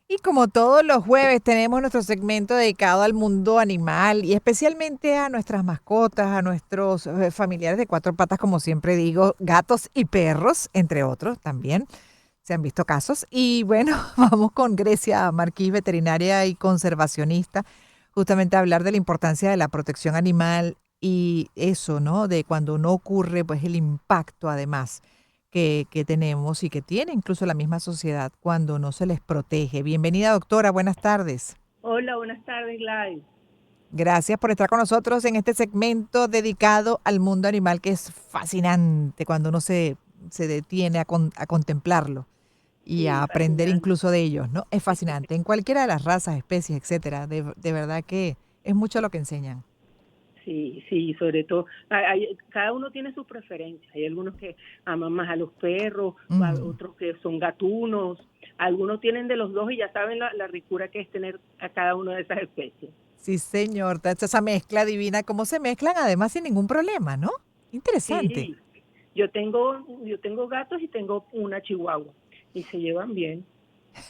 Y como todos los jueves tenemos nuestro segmento dedicado al mundo animal y especialmente a nuestras mascotas, a nuestros familiares de cuatro patas, como siempre digo, gatos y perros, entre otros también. Se han visto casos. Y bueno, vamos con Grecia Marquís, veterinaria y conservacionista, justamente a hablar de la importancia de la protección animal y eso, ¿no? De cuando no ocurre, pues el impacto además que tenemos y que tiene incluso la misma sociedad cuando no se les protege. Bienvenida, doctora. Buenas tardes. Hola, buenas tardes, Gladys. Gracias por estar con nosotros en este segmento dedicado al mundo animal, que es fascinante cuando uno se detiene a contemplarlo y a Sí, aprender fascinante. incluso de ellos, ¿no? Es fascinante. En cualquiera de las razas, especies, etcétera. De verdad que es mucho lo que enseñan. Sí, sí, sobre todo, cada uno tiene sus preferencias. Hay algunos que aman más a los perros, Mm, otros que son gatunos. Algunos tienen de los dos y ya saben la ricura que es tener a cada una de esas especies. sí, señor. Esa mezcla divina, cómo se mezclan, además sin ningún problema, ¿no? Interesante. Sí, yo tengo gatos y tengo una chihuahua y se llevan bien.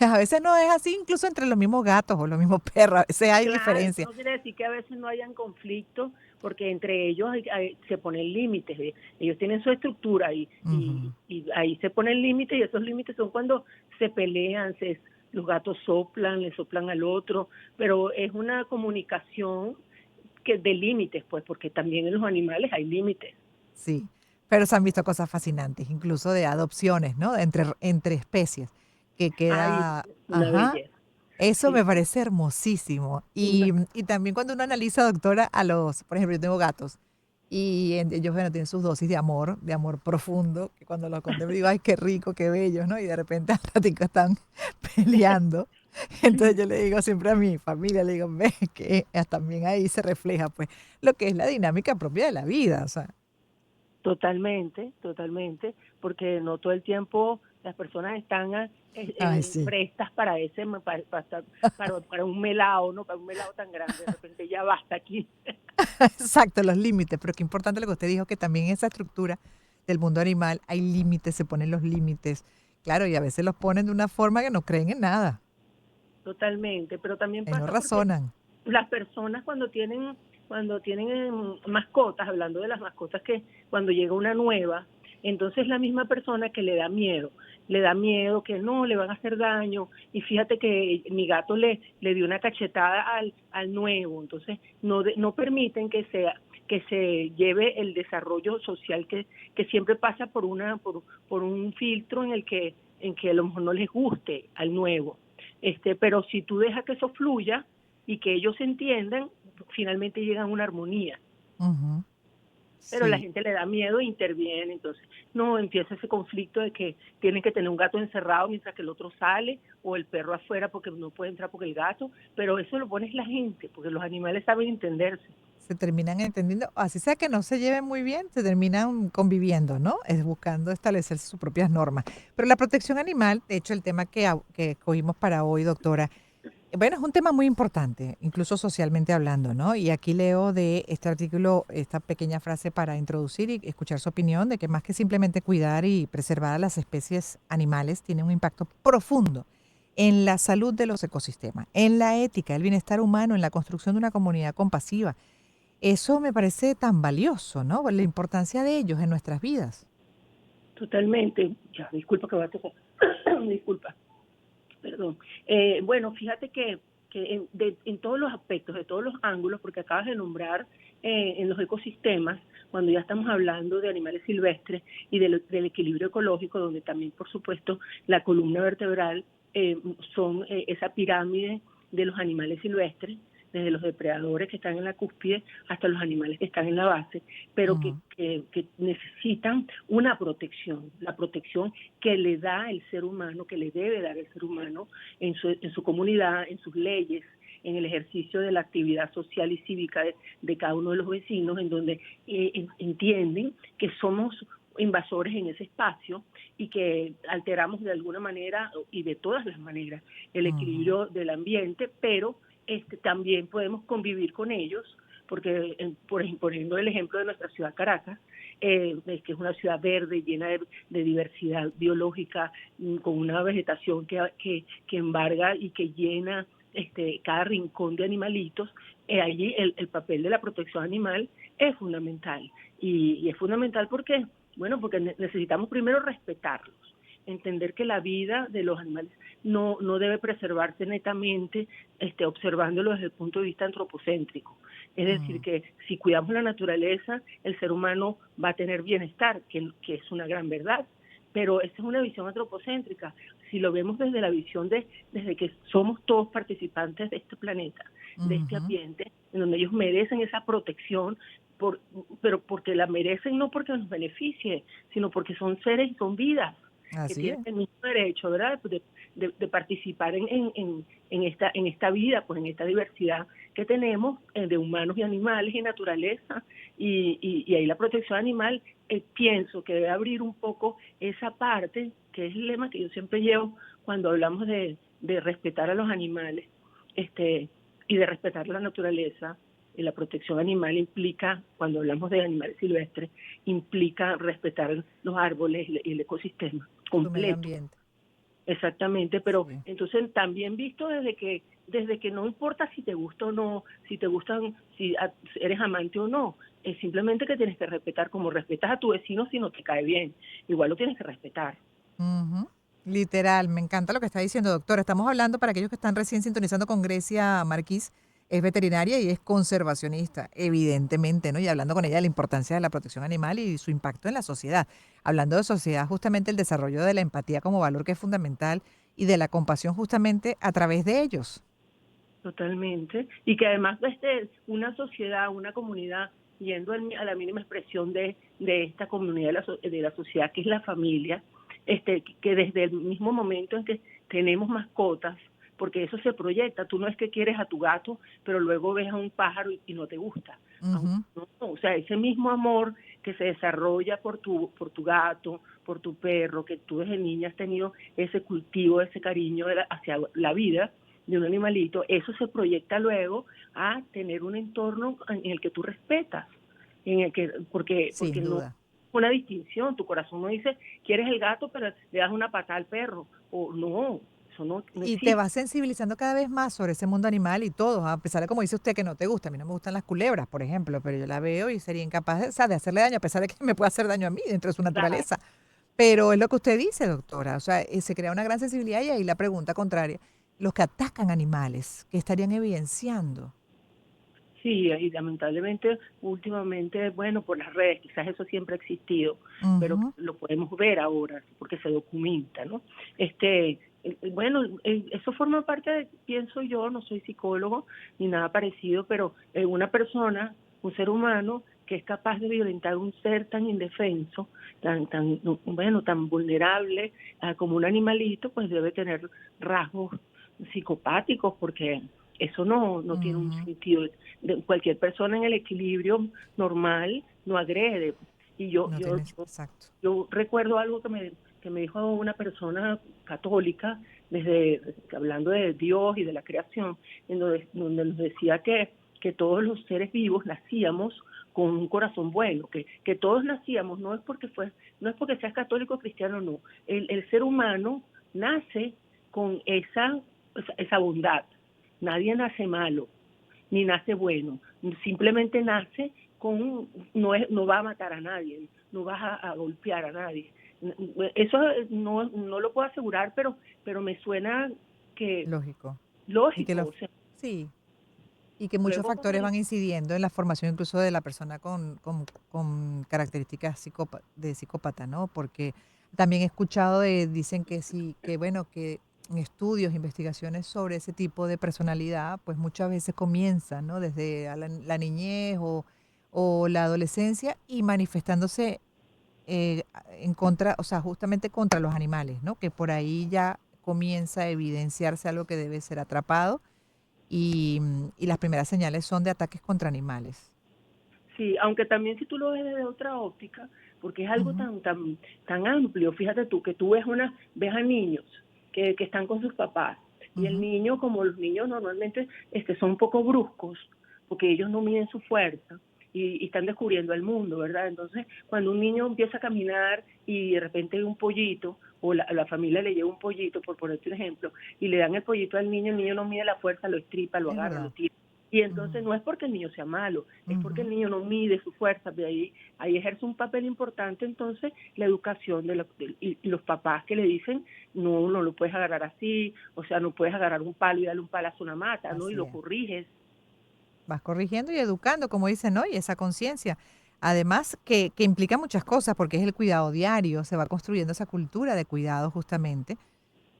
A veces no es así, incluso entre los mismos gatos o los mismos perros, a veces hay Claro, eso diferencias. no quiere decir que a veces no hayan conflictos, porque entre ellos se ponen límites. Ellos tienen su estructura Ujú. y ahí se ponen límites y esos límites son cuando se pelean, los gatos soplan, le soplan al otro, pero es una comunicación que de límites, pues, porque también en los animales hay límites. Sí, pero se han visto cosas fascinantes, incluso de adopciones, ¿no? Entre especies, que Hay queda, una ajá, belleza. eso Sí, me parece hermosísimo. una- Y también cuando uno analiza, doctora, por ejemplo, yo tengo gatos y ellos, bueno, tienen sus dosis de amor profundo, que cuando los contemplo digo, ay, qué rico, qué bellos, ¿no? Y de repente al ratico están peleando. Entonces sí. yo le digo siempre a mi familia, le digo, ve que también ahí se refleja, pues, lo que es la dinámica propia de la vida, o sea. Totalmente, totalmente, porque no todo el tiempo las personas están Ay, sí. prestas para para un melao, no, para un melao tan grande. De repente ya basta aquí. Exacto, los límites, pero qué importante lo que usted dijo, que también en esa estructura del mundo animal hay límites, se ponen los límites. Claro, y a veces los ponen de una forma que no creen en nada, Totalmente, pero también y no pasa porque razonan. las personas cuando tienen mascotas, hablando de las mascotas que cuando llega una nueva, entonces la misma persona que le da miedo que no le van a hacer daño y fíjate que mi gato le dio una cachetada al nuevo, entonces no permiten que se lleve el desarrollo social que siempre pasa por un filtro en que a lo mejor no les guste al nuevo. Pero si tú dejas que eso fluya y que ellos se entiendan, finalmente llegan a una armonía. Ujú. Pero la Sí, gente le da miedo e interviene, entonces no empieza ese conflicto de que tienen que tener un gato encerrado mientras que el otro sale o el perro afuera porque no puede entrar porque el gato, pero eso lo pone la gente, porque los animales saben entenderse. se terminan entendiendo, así sea que no se lleven muy bien, se terminan conviviendo, ¿no? Es buscando establecer sus propias normas. Pero la protección animal, de hecho, el tema que escogimos para hoy, doctora, bueno, es un tema muy importante, incluso socialmente hablando, ¿no? Y aquí leo de este artículo esta pequeña frase para introducir y escuchar su opinión de que más que simplemente cuidar y preservar a las especies animales, tiene un impacto profundo en la salud de los ecosistemas, en la ética, el bienestar humano, en la construcción de una comunidad compasiva. Eso me parece tan valioso, ¿no? La importancia de ellos en nuestras vidas. Totalmente. Ya, disculpa que va a tocar. Disculpa. Perdón. Bueno, fíjate que en todos los aspectos, de todos los ángulos, porque acabas de nombrar en los ecosistemas, cuando ya estamos hablando de animales silvestres y del equilibrio ecológico, donde también, por supuesto, la columna vertebral son esa pirámide de los animales silvestres, desde los depredadores que están en la cúspide hasta los animales que están en la base, pero que, Ujú, que, que necesitan una protección, la protección que le da el ser humano, que le debe dar el ser humano en su comunidad, en sus leyes, en el ejercicio de la actividad social y cívica de cada uno de los vecinos, en donde entienden que somos invasores en ese espacio y que alteramos de alguna manera y de todas las maneras el ujú, equilibrio del ambiente, pero también podemos convivir con ellos, porque, por ejemplo, poniendo el ejemplo de nuestra ciudad Caracas, que es una ciudad verde, llena de diversidad biológica, con una vegetación que embarga y que llena cada rincón de animalitos. Allí el papel de la protección animal es fundamental. Y es fundamental porque, bueno, porque necesitamos primero respetarlos, entender que la vida de los animales no debe preservarse netamente observándolo desde el punto de vista antropocéntrico. Es decir, que si cuidamos la naturaleza, el ser humano va a tener bienestar, que es una gran verdad, pero esa es una visión antropocéntrica. Si lo vemos desde la visión desde que somos todos participantes de este planeta, de este ambiente, en donde ellos merecen esa protección, pero porque la merecen no porque nos beneficie, sino porque son seres y son vidas que Así tienen es. el mismo derecho, ¿verdad?, de participar en esta vida, pues en esta diversidad que tenemos de humanos y animales y naturaleza, y ahí la protección animal, pienso que debe abrir un poco esa parte, que es el lema que yo siempre llevo cuando hablamos de respetar a los animales, y de respetar la naturaleza. Y la protección animal implica, cuando hablamos de animales silvestres, implica respetar los árboles y el ecosistema Su medio completo. ambiente. Exactamente, pero Sí. entonces también visto desde que no importa si te gusta o no, si te gustan, si eres amante o no, es simplemente que tienes que respetar, como respetas a tu vecino si no te cae bien, igual lo tienes que respetar. Ujú. Literal, me encanta lo que está diciendo, doctora. Estamos hablando para aquellos que están recién sintonizando con Grecia Marquís, es veterinaria y es conservacionista, evidentemente, ¿no? Y hablando con ella de la importancia de la protección animal y su impacto en la sociedad. Hablando de sociedad, justamente el desarrollo de la empatía como valor que es fundamental y de la compasión justamente a través de ellos. Totalmente. Y que además una sociedad, una comunidad, yendo a la mínima expresión de esta comunidad de la sociedad, que es la familia, que desde el mismo momento en que tenemos mascotas, porque eso se proyecta, tú no es que quieres a tu gato, pero luego ves a un pájaro y no te gusta. Ujú. No, o sea, ese mismo amor que se desarrolla por tu gato, por tu perro, que tú desde niña has tenido ese cultivo, ese cariño hacia la vida de un animalito, eso se proyecta luego a tener un entorno en el que tú respetas, en el que porque Sin no es duda. una distinción, tu corazón no dice quieres el gato pero le das una patada al perro, o no, eso no Y te existe. vas sensibilizando cada vez más sobre ese mundo animal y todo, a pesar de como dice usted que no te gusta. A mí no me gustan las culebras, por ejemplo, pero yo la veo y sería incapaz de, o sea, de hacerle daño, a pesar de que me puede hacer daño a mí dentro de su Claro. naturaleza. Pero es lo que usted dice, doctora. O sea, se crea una gran sensibilidad y ahí la pregunta contraria. Los que atacan animales, ¿qué estarían evidenciando? Sí, y lamentablemente últimamente, bueno, por las redes, quizás eso siempre ha existido, pero Ujú. lo podemos ver ahora porque se documenta, ¿no? Bueno, eso forma parte pienso yo, no soy psicólogo ni nada parecido, pero una persona, un ser humano que es capaz de violentar a un ser tan indefenso, bueno, tan vulnerable como un animalito, pues debe tener rasgos psicopáticos porque eso no tiene un Ujú. sentido. Cualquier persona en el equilibrio normal no agrede. Y No tienes, exacto. yo recuerdo algo que me dijo una persona católica, hablando de Dios y de la creación, donde nos decía que todos los seres vivos nacíamos con un corazón bueno, que todos nacíamos, no es porque seas católico o cristiano, no. El ser humano nace con esa bondad. Nadie nace malo, ni nace bueno, simplemente nace no va a matar a nadie, no vas a golpear a nadie. Eso no lo puedo asegurar, pero me suena que Lógico. Y que lógico, los, o sea, sí, y que muchos luego con factores van incidiendo en la formación incluso de la persona con características de psicópata, ¿no? Porque también he escuchado dicen que sí, que bueno, que en estudios, investigaciones sobre ese tipo de personalidad, pues muchas veces comienza, ¿no? Desde la niñez o la adolescencia y manifestándose en contra, o sea, justamente contra los animales, ¿no? Que por ahí ya comienza a evidenciarse algo que debe ser atrapado y las primeras señales son de ataques contra animales. Sí, aunque también si tú lo ves desde otra óptica, porque es algo Ujú, tan amplio, fíjate tú, que tú ves a niños que están con sus papás, y el ujú, niño, como los niños normalmente son un poco bruscos, porque ellos no miden su fuerza, y están descubriendo el mundo, ¿verdad? Entonces, cuando un niño empieza a caminar y de repente hay un pollito, o la familia le lleva un pollito, por ponerte un ejemplo, y le dan el pollito al niño, el niño no mide la fuerza, lo estripa, lo Es agarra, lo verdad. tira. Y entonces Ujú, no es porque el niño sea malo, es porque ujú. el niño no mide su fuerza, de ahí ejerce un papel importante entonces la educación y los papás que le dicen, no, no lo puedes agarrar así, o sea, no puedes agarrar un palo y darle un palazo a una mata, ¿no? Y Así lo es. corriges. Vas corrigiendo y educando, como dicen, ¿no? Y esa conciencia. Además, que implica muchas cosas, porque es el cuidado diario, se va construyendo esa cultura de cuidado justamente.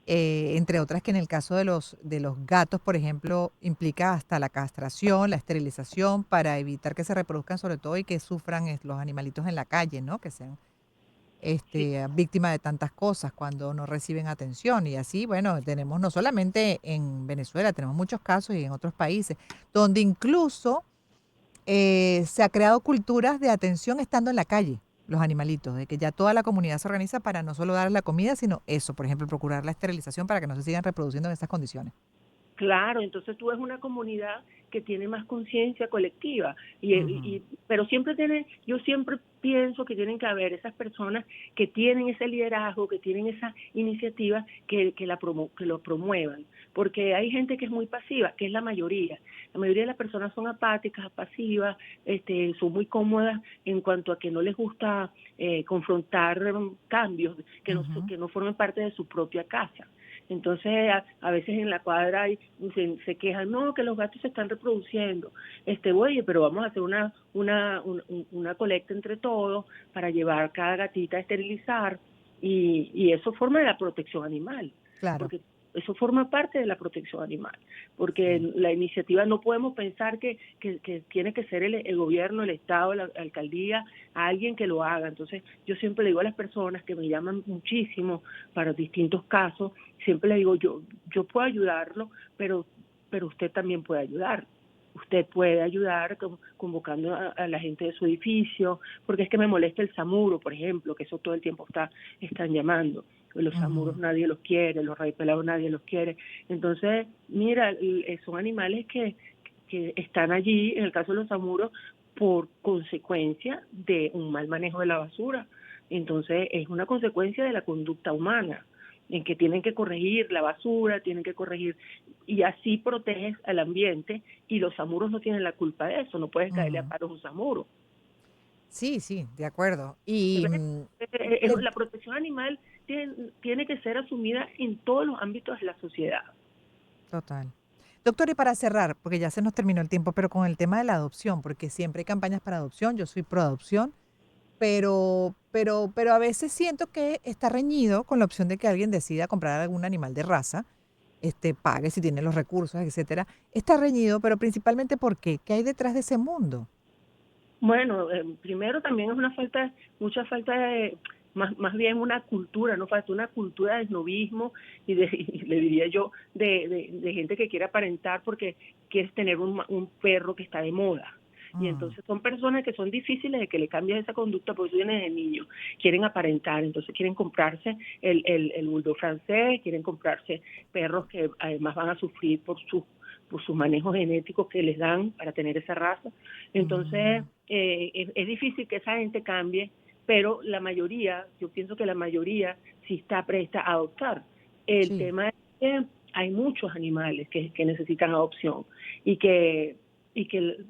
Entre otras que en el caso de los gatos, por ejemplo, implica hasta la castración, la esterilización, para evitar que se reproduzcan sobre todo y que sufran los animalitos en la calle, ¿no? Que sean Sí, víctimas de tantas cosas cuando no reciben atención. Y así, bueno, tenemos no solamente en Venezuela, tenemos muchos casos y en otros países, donde incluso se ha creado culturas de atención estando en la calle, los animalitos, de que ya toda la comunidad se organiza para no solo darles la comida, sino eso, por ejemplo, procurar la esterilización para que no se sigan reproduciendo en esas condiciones. claro, entonces tú ves una comunidad que tiene más conciencia colectiva, Ujú, pero siempre tiene, yo siempre pienso que tienen que haber esas personas que tienen ese liderazgo, que tienen esa iniciativa, que lo promuevan, porque hay gente que es muy pasiva, que es la mayoría de las personas son apáticas, pasivas, son muy cómodas en cuanto a que no les gusta confrontar cambios ujú. que no formen parte de su propia casa. Entonces, a veces en la cuadra se quejan, no, que los gatos se están reproduciendo. Oye, pero vamos a hacer una colecta entre todos para llevar cada gatita a esterilizar y eso forma de la protección animal, Claro, porque eso forma parte de la protección animal, porque sí. la iniciativa no podemos pensar que tiene que ser el gobierno, el Estado, la alcaldía, alguien que lo haga. Entonces, yo siempre le digo a las personas que me llaman muchísimo para distintos casos, siempre le digo, yo puedo ayudarlo, pero usted también puede ayudar. Usted puede ayudar convocando a la gente de su edificio, porque es que me molesta el samuro, por ejemplo, que eso todo el tiempo están llamando. Los samuros Ujú, nadie los quiere, los raipelados nadie los quiere. Entonces, mira, son animales que están allí, en el caso de los samuros, por consecuencia de un mal manejo de la basura. Entonces, es una consecuencia de la conducta humana en que tienen que corregir la basura, tienen que corregir, y así proteges al ambiente, y los samuros no tienen la culpa de eso, no puedes caerle a ujú. palos a un samuro. Sí, sí, de acuerdo. Y ¿Ves? La protección animal tiene que ser asumida en todos los ámbitos de la sociedad. total. Doctor, y para cerrar, porque ya se nos terminó el tiempo, pero con el tema de la adopción, porque siempre hay campañas para adopción, yo soy pro adopción, pero a veces siento que está reñido con la opción de que alguien decida comprar algún animal de raza, pague si tiene los recursos, etcétera. Está reñido, pero principalmente ¿por qué? ¿Qué hay detrás de ese mundo? Bueno, primero también es mucha falta de, más bien una cultura, no falta una cultura de snobismo y le diría yo, de gente que quiere aparentar porque quieres tener un perro que está de moda. Y Mm, entonces son personas que son difíciles de que le cambies esa conducta porque vienen de niño, quieren aparentar, entonces quieren comprarse el bulldog francés, quieren comprarse perros que además van a sufrir por sus manejos genéticos que les dan para tener esa raza. Entonces, mm, es difícil que esa gente cambie, pero la mayoría, yo pienso que la mayoría sí está presta a adoptar. El sí, tema es que hay muchos animales que necesitan adopción y que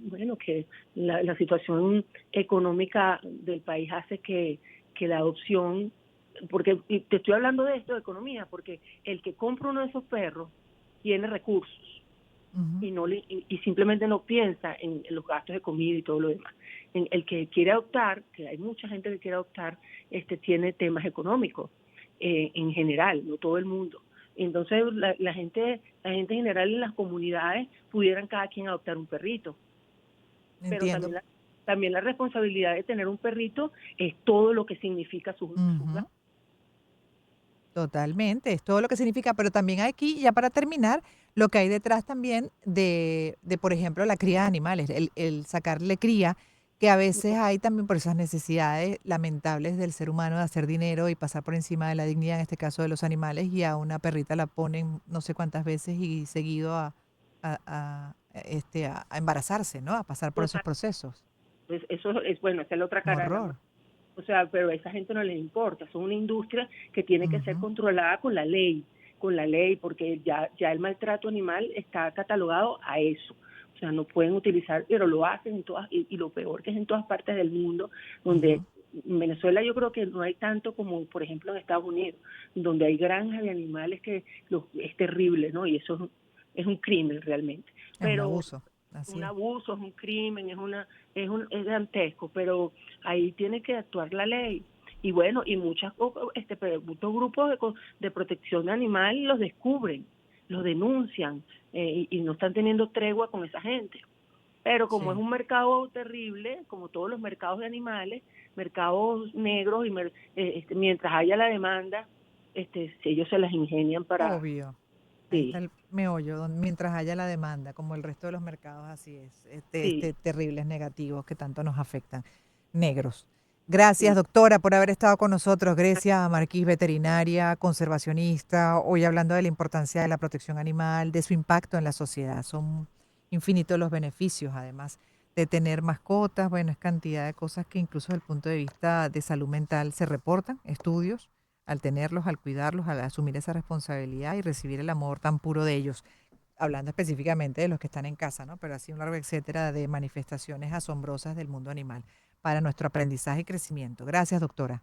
bueno, que la situación económica del país hace que la adopción, porque y te estoy hablando de esto de economía, porque el que compra uno de esos perros tiene recursos ujú, y simplemente no piensa en los gastos de comida y todo lo demás. El que quiere adoptar, que hay mucha gente que quiere adoptar, tiene temas económicos en general, no todo el mundo. Entonces la gente en general en las comunidades pudieran cada quien adoptar un perrito, pero entiendo. también la responsabilidad de tener un perrito es todo lo que significa sus Ujú. gastos. Totalmente, es todo lo que significa, pero también hay aquí, ya para terminar, lo que hay detrás también por ejemplo, la cría de animales, el sacarle cría, que a veces hay también por esas necesidades lamentables del ser humano de hacer dinero y pasar por encima de la dignidad, en este caso de los animales, y a una perrita la ponen no sé cuántas veces y seguido a embarazarse, ¿no? A pasar por esos procesos. Pues eso es, bueno, esa es la otra Un cara de la horror. moneda. O sea, pero a esa gente no les importa, son una industria que tiene que ser Ujú. controlada con la ley, porque ya el maltrato animal está catalogado a eso. O sea, no pueden utilizar, pero lo hacen en todas, y lo peor que es en todas partes del mundo, donde Ujú. en Venezuela yo creo que no hay tanto como, por ejemplo, en Estados Unidos, donde hay granjas de animales que es terrible, ¿no? Y eso es un crimen realmente. Es un Pero abuso, así un es. abuso, es un crimen, es dantesco, pero ahí tiene que actuar la ley. Y bueno, y muchos grupos de protección animal los descubren, los denuncian, y no están teniendo tregua con esa gente. Pero como es Sí, un mercado terrible, como todos los mercados de animales, mercados negros, mientras haya la demanda, si ellos se las ingenian para... obvio. Ahí está Sí, el meollo, mientras haya la demanda, como el resto de los mercados, así es. sí, Terribles negativos que tanto nos afectan. Negros. Gracias, sí. doctora, por haber estado con nosotros. Grecia Marquís, veterinaria, conservacionista, hoy hablando de la importancia de la protección animal, de su impacto en la sociedad. Son infinitos los beneficios, además de tener mascotas. Bueno, es cantidad de cosas que incluso desde el punto de vista de salud mental se reportan, estudios al tenerlos, al cuidarlos, al asumir esa responsabilidad y recibir el amor tan puro de ellos, hablando específicamente de los que están en casa, ¿no? Pero así un largo etcétera de manifestaciones asombrosas del mundo animal para nuestro aprendizaje y crecimiento. Gracias, doctora.